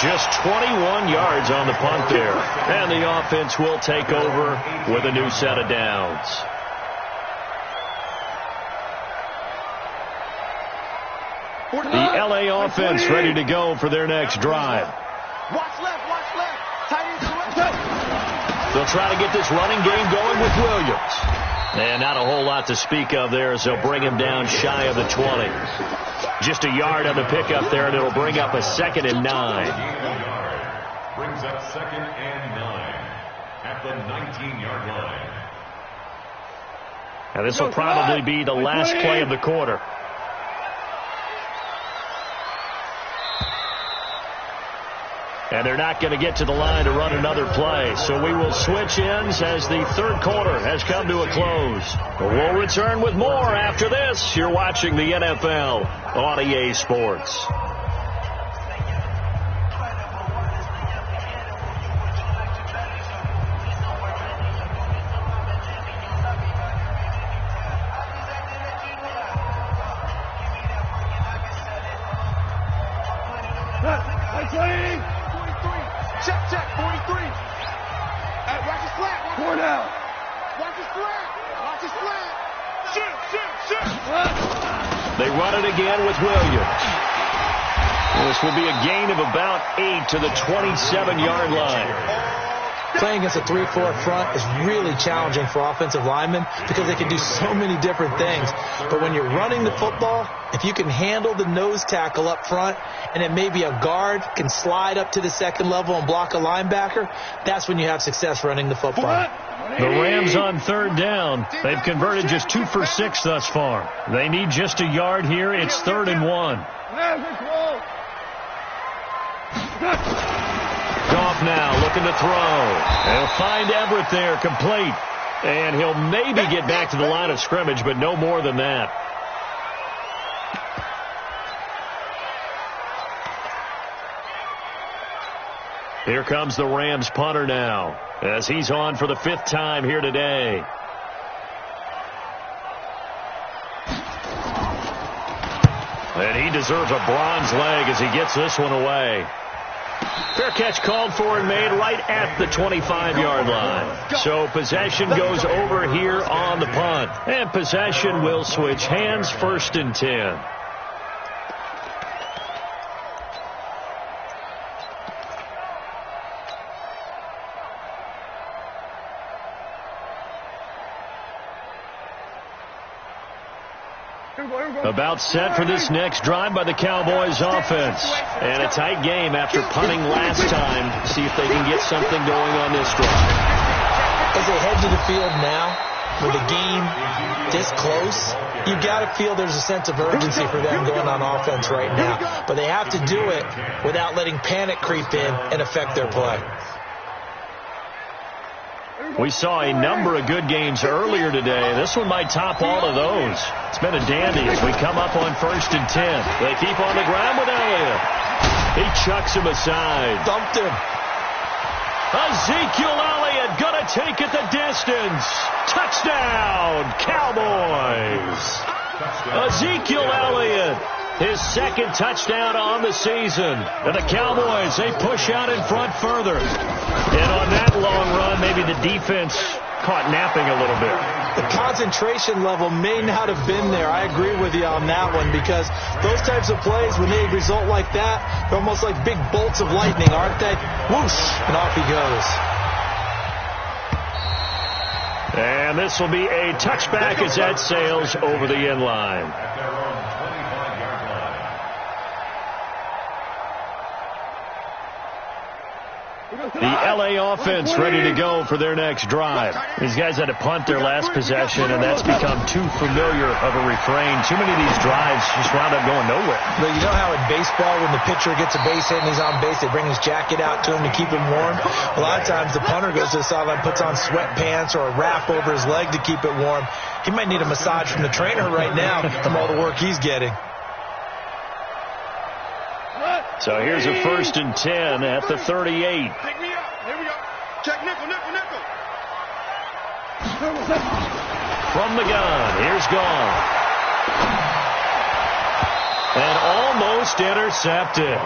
Just 21 yards on the punt there. And the offense will take over with a new set of downs. The L.A. offense ready to go for their next drive. Watch left. Tight end to left. They'll try to get this running game going with Williams. And not a whole lot to speak of there as they'll bring him down shy of the 20. Just a yard on the pickup there, and it'll bring up a 2nd and 9. Brings up 2nd and 9 at the 19-yard line. And this will probably be the last play of the quarter. And they're not going to get to the line to run another play. So we will switch ends as the 3rd quarter has come to a close. We'll return with more after this. You're watching the NFL on EA Sports. Check, 43. Watch his flat. Four down. Watch his flat. Shoot. They run it again with Williams. This will be a gain of about 8 to the 27-yard line. Playing against a 3-4 front is really challenging for offensive linemen because they can do so many different things. But when you're running the football, if you can handle the nose tackle up front and then maybe a guard can slide up to the 2nd level and block a linebacker, that's when you have success running the football. The Rams on 3rd down. They've converted just 2 for 6 thus far. They need just a yard here. It's 3rd and 1. Goff now looking to throw. They'll find Everett there, complete. And he'll maybe get back to the line of scrimmage, but no more than that. Here comes the Rams punter now, as he's on for the 5th time here today. And he deserves a bronze leg as he gets this one away. Fair catch called for and made right at the 25-yard line. So possession goes over here on the punt. And possession will switch hands, 1st and 10. About set for this next drive by the Cowboys offense. And a tight game after punting last time. See if they can get something going on this drive. As they head to the field now, with the game this close, you've got to feel there's a sense of urgency for them going on offense right now. But they have to do it without letting panic creep in and affect their play. We saw a number of good games earlier today. This one might top all of those. It's been a dandy as we come up on 1st and 10. They keep on the ground with Elliott. He chucks him aside. Dumped him. Ezekiel Elliott going to take it the distance. Touchdown, Cowboys. Ezekiel Elliott, his 2nd touchdown on the season. And the Cowboys, they push out in front further. And on that long run, maybe the defense caught napping a little bit. The concentration level may not have been there. I agree with you on that one, because those types of plays, when they result like that, they're almost like big bolts of lightning, aren't they? Whoosh, and off he goes. And this will be a touchback as that sails over the end line. The L.A. offense ready to go for their next drive. These guys had to punt their last possession, and that's become too familiar of a refrain. Too many of these drives just wound up going nowhere. But you know how in baseball, when the pitcher gets a base hit and he's on base, they bring his jacket out to him to keep him warm? A lot of times the punter goes to the sideline, puts on sweatpants or a wrap over his leg to keep it warm. He might need a massage from the trainer right now from all the work he's getting. So here's a 1st and 10 at the 38. Pick me up. Here we go. Check nickel. From the gun, here's Goff. And almost intercepted.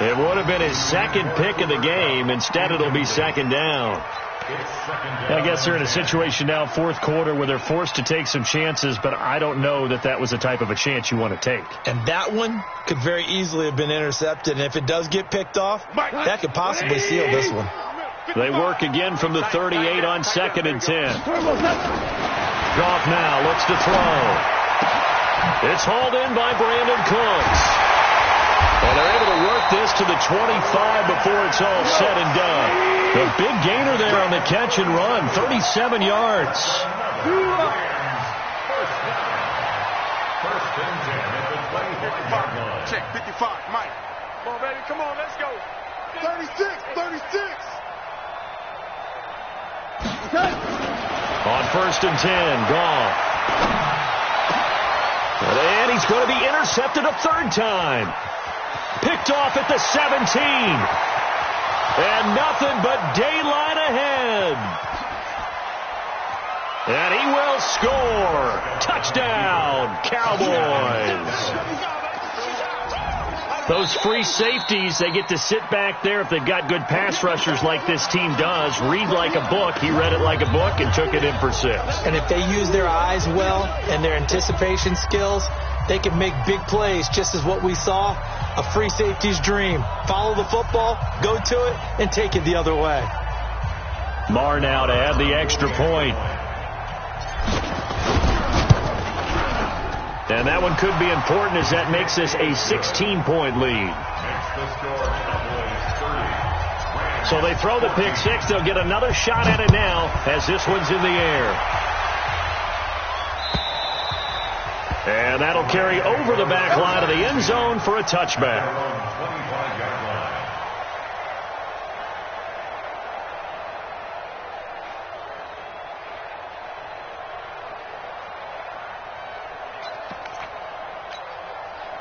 It would have been his 2nd pick of the game. Instead, it'll be 2nd down. I guess they're in a situation now, 4th quarter, where they're forced to take some chances, but I don't know that that was the type of a chance you want to take. And that one could very easily have been intercepted, and if it does get picked off, that could possibly seal this one. They work again from the 38 on 2nd and 10. Goff now looks to throw. It's hauled in by Brandon Cooks. And they're able to work this to the 25 before it's all said and done. The big gainer there on the catch and run, 37 yards. Check 55, Mike. Come on, baby, come on, let's go. 36. Okay. On 1st and 10, Goff. And he's going to be intercepted a 3rd time. Picked off at the 17. And nothing but daylight ahead. And he will score. Touchdown, Cowboys. Those free safeties, they get to sit back there if they've got good pass rushers like this team does. Read like a book. He read it like a book and took it in for 6. And if they use their eyes well and their anticipation skills, they can make big plays, just as what we saw, a free safety's dream. Follow the football, go to it, and take it the other way. Marr now to add the extra point. And that one could be important, as that makes this a 16-point lead. So they throw the pick 6. They'll get another shot at it now as this one's in the air. And that'll carry over the back line of the end zone for a touchback.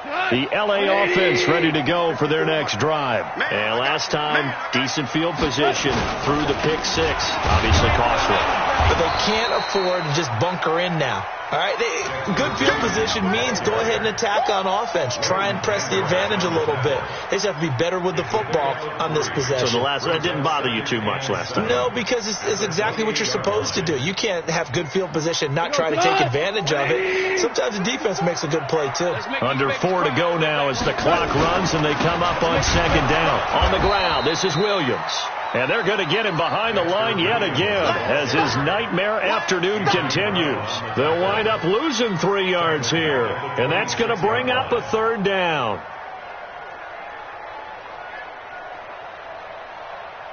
The LA offense ready to go for their next drive. And last time, decent field position through the pick six. Obviously costly. But they can't afford to just bunker in now. All right, good field position means go ahead and attack on offense. Try and press the advantage a little bit. They just have to be better with the football on this possession. So that didn't bother you too much last time? No, because it's exactly what you're supposed to do. You can't have good field position, not try to take advantage of it. Sometimes the defense makes a good play, too. Under 4 to go now as the clock runs and they come up on second down. On the ground, this is Williams. And they're going to get him behind the line yet again as his nightmare afternoon continues. They'll wind up losing 3 yards here, and that's going to bring up a third down.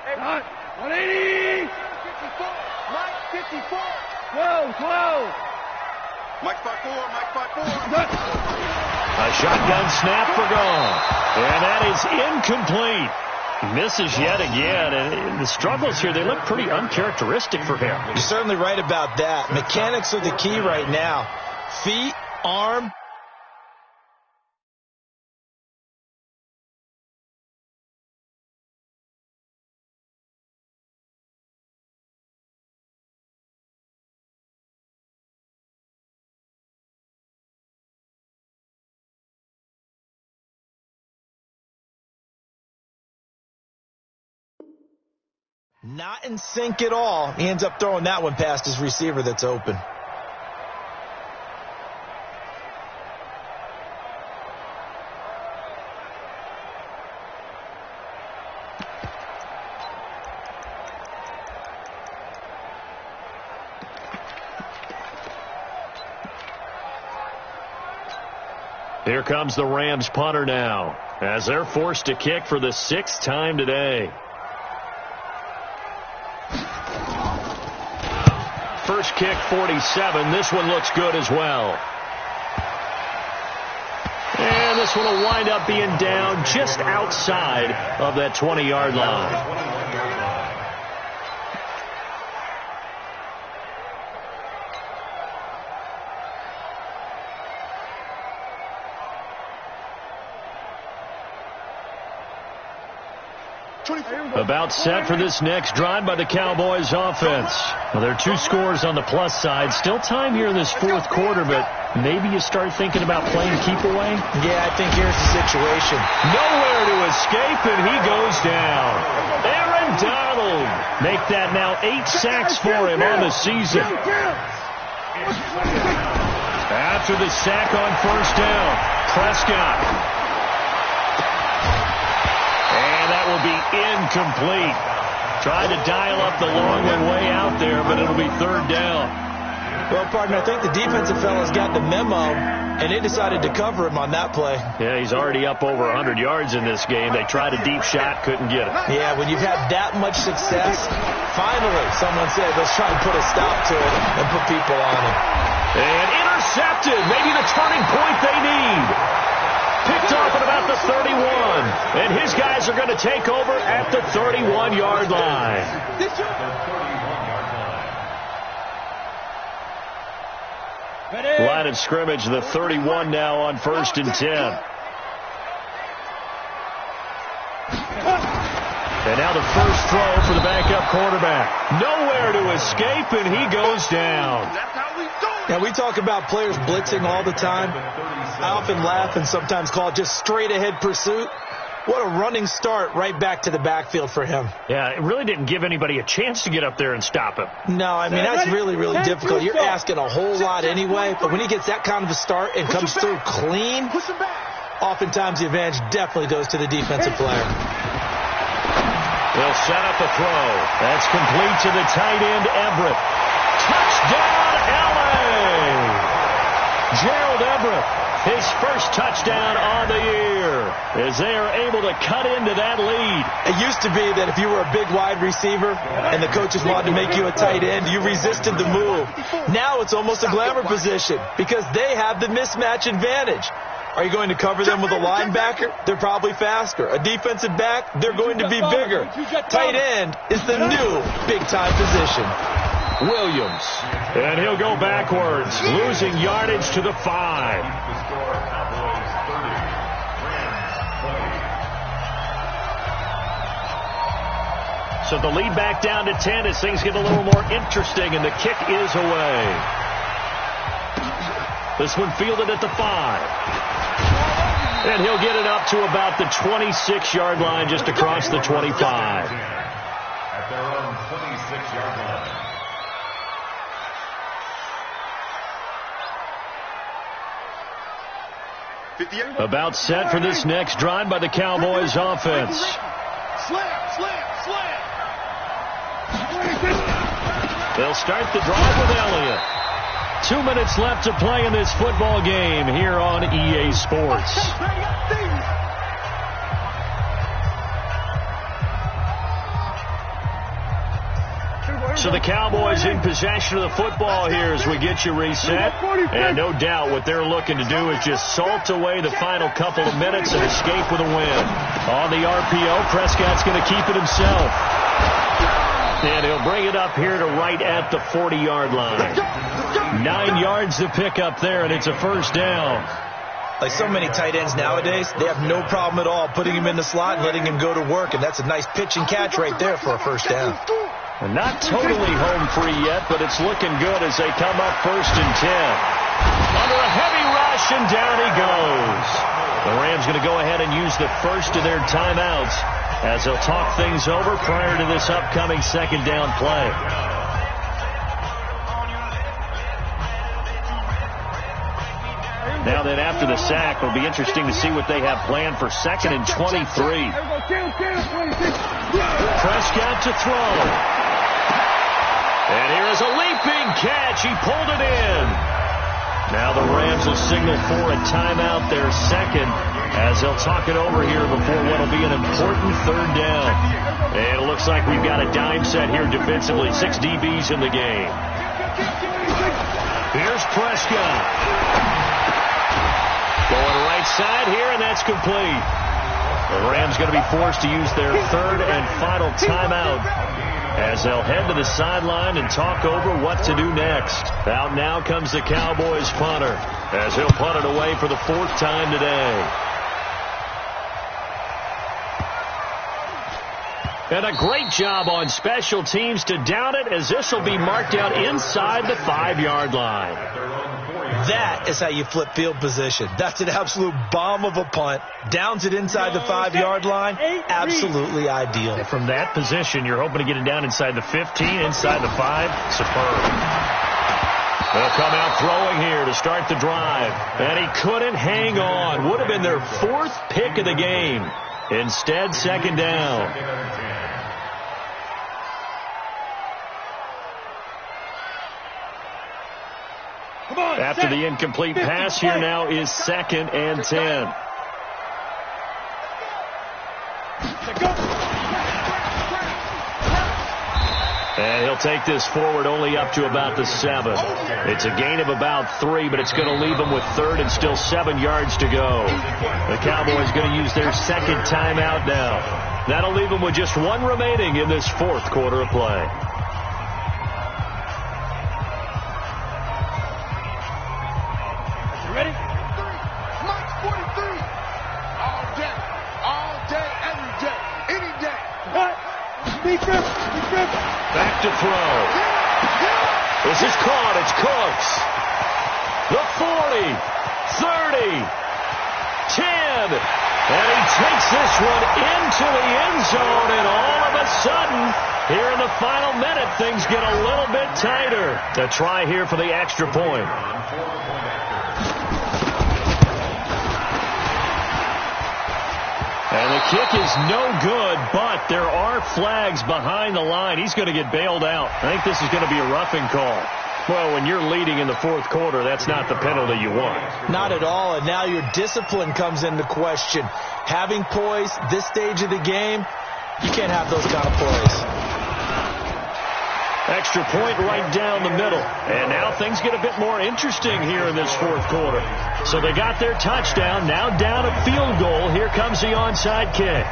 Hey, 180. 54. Mike, 54. 12. Mike 5-4. A shotgun snap for gone. And that is incomplete. Misses yet again, and the struggles here, they look pretty uncharacteristic for him. You're certainly right about that. Mechanics are the key right now. Feet, arm. Not in sync at all. He ends up throwing that one past his receiver that's open. Here comes the Rams punter now as they're forced to kick for the 6th time today. First kick, 47. This one looks good as well. And this one will wind up being down just outside of that 20-yard line. About set for this next drive by the Cowboys offense. Well, there are 2 scores on the plus side. Still time here in this 4th quarter, but maybe you start thinking about playing keep away? Yeah, I think here's the situation. Nowhere to escape, and he goes down. Aaron Donald make that now 8 sacks for him on the season. After the sack on first down, Prescott. That will be incomplete. Tried to dial up the long way out there, but it'll be 3rd down. Well, partner, I think the defensive fellas got the memo, and they decided to cover him on that play. Yeah, he's already up over 100 yards in this game. They tried a deep shot, couldn't get it. Yeah, when you've had that much success, finally someone said, let's try and put a stop to it and put people on it. And intercepted. Maybe the turning point they need. Picked off at about the 31. And his guys are going to take over at the 31-yard line. Line of scrimmage, the 31 now on 1st and 10. And now the first throw for the backup quarterback. Nowhere to escape, and he goes down. Now, we talk about players blitzing all the time. I often laugh and sometimes call it just straight-ahead pursuit. What a running start right back to the backfield for him. Yeah, it really didn't give anybody a chance to get up there and stop him. No, I mean, that's really, really difficult. You're asking a whole lot anyway, but when he gets that kind of a start and comes through clean, oftentimes the advantage definitely goes to the defensive player. They'll set up a throw. That's complete to the tight end, Everett. Touchdown, L.A. Gerald Everett, his first touchdown on the year, as they are able to cut into that lead. It used to be that if you were a big wide receiver and the coaches wanted to make you a tight end, you resisted the move. Now it's almost a glamour position because they have the mismatch advantage. Are you going to cover them with a linebacker? They're probably faster. A defensive back? They're going to be bigger. Tight end is the new big-time position. Williams. And he'll go backwards, losing yardage to the 5. So the lead back down to 10 as things get a little more interesting, and the kick is away. This one fielded at the 5. And he'll get it up to about the 26-yard line, just across the 25. At their own 26-yard line. About set for this next drive by the Cowboys offense. They'll start the drive with Elliott. 2 minutes left to play in this football game here on EA Sports. So the Cowboys in possession of the football here as we get you reset. And no doubt what they're looking to do is just salt away the final couple of minutes and escape with a win. On the RPO, Prescott's going to keep it himself. And he'll bring it up here to right at the 40-yard line. 9 yards to pick up there, and it's a first down. Like so many tight ends nowadays, they have no problem at all putting him in the slot and letting him go to work. And that's a nice pitch and catch right there for a first down. Not totally home free yet, but it's looking good as they come up 1st and 10. Under a heavy rush, and down he goes. The Rams going to go ahead and use the first of their timeouts as they'll talk things over prior to this upcoming second down play. Now then, after the sack, it'll be interesting to see what they have planned for 2nd and 23. Prescott to throw. And here is a leaping catch. He pulled it in. Now the Rams will signal for a timeout, their second, as they'll talk it over here before what will be an important 3rd down. And it looks like we've got a dime set here defensively. 6 DBs in the game. Here's Prescott. Going right side here, and that's complete. The Rams going to be forced to use their 3rd and final timeout as they'll head to the sideline and talk over what to do next. Out now comes the Cowboys punter as he'll punt it away for the 4th time today. And a great job on special teams to down it, as this will be marked out inside the 5-yard line. That is how you flip field position. That's an absolute bomb of a punt. Downs it inside the 5-yard line. Absolutely ideal. From that position, you're hoping to get it down inside the 15, inside the 5. Superb. They'll come out throwing here to start the drive. And he couldn't hang on. Would have been their 4th pick of the game. Instead, 2nd down. After the incomplete pass, here now is 2nd and 10. And he'll take this forward only up to about the 7. It's a gain of about 3, but it's going to leave them with 3rd and still 7 yards to go. The Cowboys going to use their 2nd timeout now. That'll leave them with just 1 remaining in this 4th quarter of play. Ready? Mike 43. All day, every day, any day. Back to throw. This is caught. It's Cooks. The 40, 30, 10. And he takes this one into the end zone. And all of a sudden, here in the final minute, things get a little bit tighter. A try here for the extra point. And the kick is no good, but there are flags behind the line. He's going to get bailed out. I think this is going to be a roughing call. Well, when you're leading in the 4th quarter, that's not the penalty you want. Not at all, and now your discipline comes into question. Having poise this stage of the game, you can't have those kind of plays. Extra point right down the middle. And now things get a bit more interesting here in this 4th quarter. So they got their touchdown. Now down a field goal. Here comes the onside kick.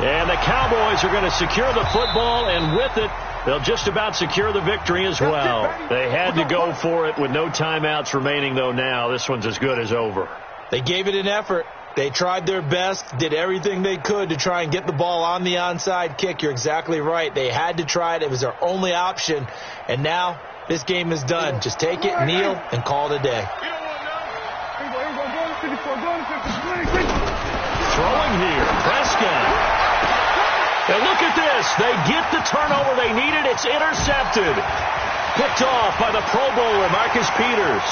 And the Cowboys are going to secure the football, and with it, they'll just about secure the victory as well. They had to go for it with no timeouts remaining, though now. This one's as good as over. They gave it an effort. They tried their best, did everything they could to try and get the ball on the onside kick. You're exactly right. They had to try it. It was their only option. And now this game is done. Just take it, kneel, and call it a day. Throwing here, Prescott. And look at this. They get the turnover they needed. It's intercepted. Picked off by the Pro Bowler, Marcus Peters.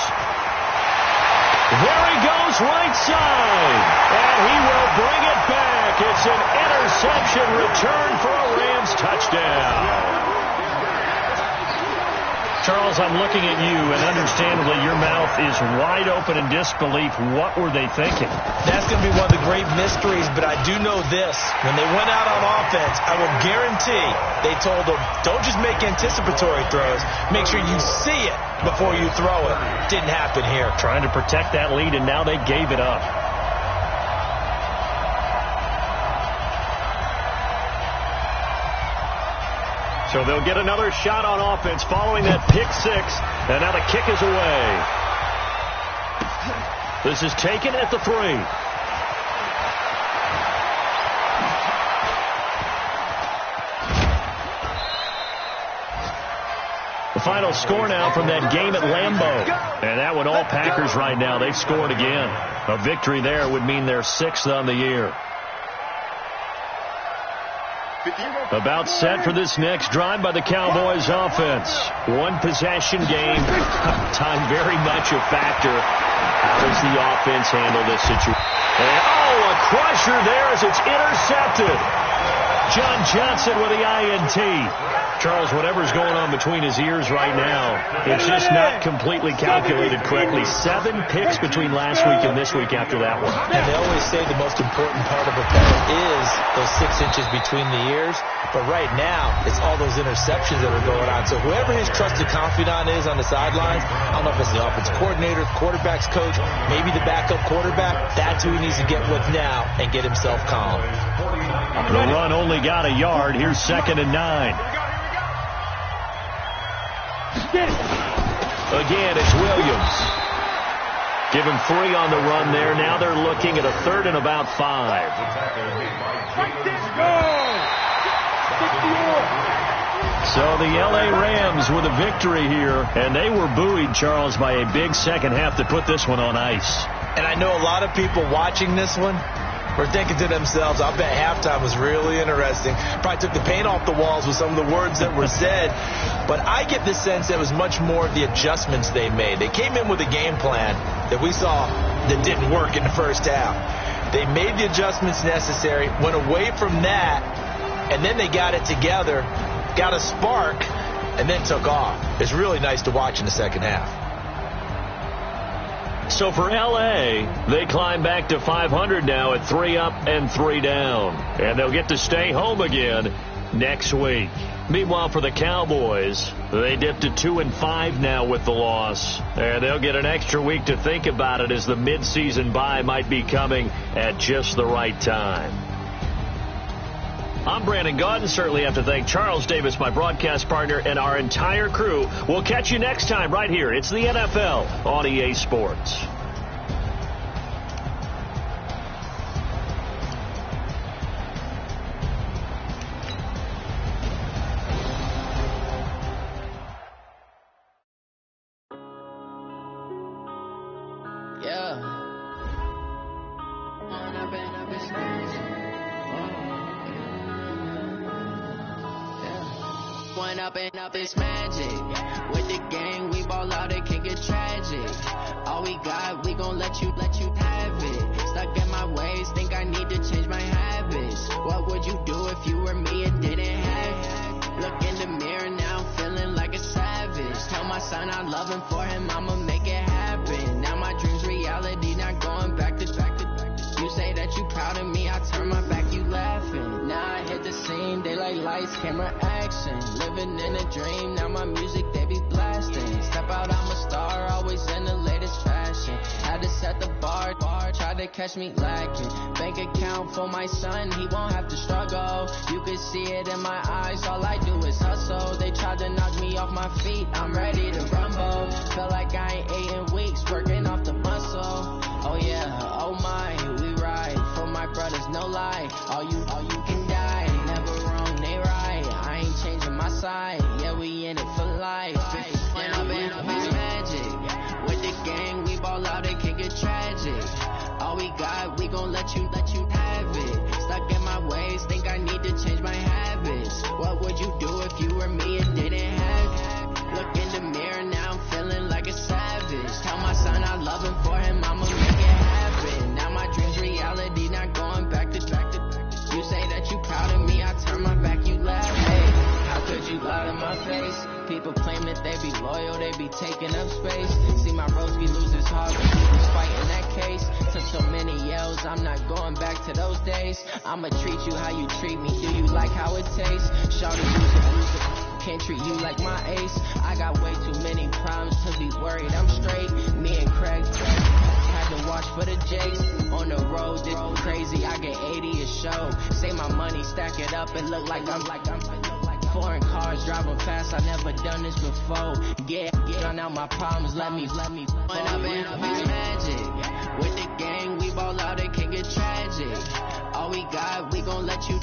There he goes, right side. And he will bring it back. It's an interception return for a Rams touchdown. Charles, I'm looking at you, and understandably your mouth is wide open in disbelief. What were they thinking? That's going to be one of the great mysteries, but I do know this. When they went out on offense, I will guarantee they told them, don't just make anticipatory throws. Make sure you see it before you throw it. Didn't happen here. Trying to protect that lead, and now they gave it up. So they'll get another shot on offense following that pick six. And now the kick is away. This is taken at the 3. The final score now from that game at Lambeau. And that one all Packers right now. They've scored again. A victory there would mean they're 6th on the year. About set for this next drive by the Cowboys offense. One possession game. Time very much a factor. How does the offense handle this situation? And, a crusher there as it's intercepted. John Johnson with the INT. Charles, whatever's going on between his ears right now, it's just not completely calculated correctly. 7 picks between last week and this week after that one. And they always say the most important part of a parent is those 6 inches between the ears. But right now, it's all those interceptions that are going on. So whoever his trusted confidant is on the sidelines, I don't know if it's the offensive coordinator, quarterback's coach, maybe the backup quarterback, that's who he needs to get with now and get himself calm. The run only got a yard. Here's 2nd and 9. Again, it's Williams. Give him 3 on the run there. Now they're looking at a 3rd and about 5. So the L.A. Rams with a victory here, and they were buoyed, Charles, by a big second half to put this one on ice. And I know a lot of people watching this one were thinking to themselves, I bet halftime was really interesting. Probably took the paint off the walls with some of the words that were said. But I get the sense that it was much more of the adjustments they made. They came in with a game plan that we saw that didn't work in the first half. They made the adjustments necessary, went away from that, and then they got it together, got a spark, and then took off. It's really nice to watch in the second half. So for L.A., they climb back to 500 now at 3 up and 3 down. And they'll get to stay home again next week. Meanwhile, for the Cowboys, they dipped to 2-5 now with the loss. And they'll get an extra week to think about it as the midseason bye might be coming at just the right time. I'm Brandon Gaudin. Certainly have to thank Charles Davis, my broadcast partner, and our entire crew. We'll catch you next time right here. It's the NFL on EA Sports. Up is magic. With the gang, we ball out, it can get tragic. All we got, we gon' let you have it. Stuck in my ways, think I need to change my habits. What would you do if you were me and didn't have it? Look in the mirror now, I'm feeling like a savage. Tell my son I love him, for him I'ma make it happen. Now my dream's reality, not going back to. You say that you proud of me, I turn my back, you laughing. Now I hit the scene, they like lights, camera, action. Living in a dream, now my music, they be blasting. Step out, I'm a star, always in the latest fashion. Had to set the bar, try to catch me lacking. Bank account for my son, he won't have to struggle. You can see it in my eyes, all I do is hustle. They tried to knock me off my feet, I'm ready to rumble. Feel like I ain't ate in weeks, working off the muscle. Oh yeah, oh my, we ride. got, we gon' let you have it. Stuck in my ways, think I need to change my habits. What would you do if you were me and didn't have it? Look in the mirror, now I'm feeling like a savage. Tell my son I love him, for him I'ma make it happen. Now my dream's reality, not going back to. You say that you proud of me, I turn my back, you laugh. Hey, how could you lie to my face? People claim that they be loyal, they be taking up space. See my broski lose his heart when he was fighting that case. Took so many yells, I'm not going back to those days. I'ma treat you how you treat me, do you like how it tastes? Shawty use it, can't treat you like my ace. I got way too many problems to be worried, I'm straight. Me and Craig had to watch for the J's. On the road, this crazy, I get 80 a show. Say my money, stack it up, and look like I'm foreign cars driving fast, I never done this before. Get run out my problems, let me. When I've been up is magic. With the gang, we ball out, it can get tragic. All we got, we gon' let you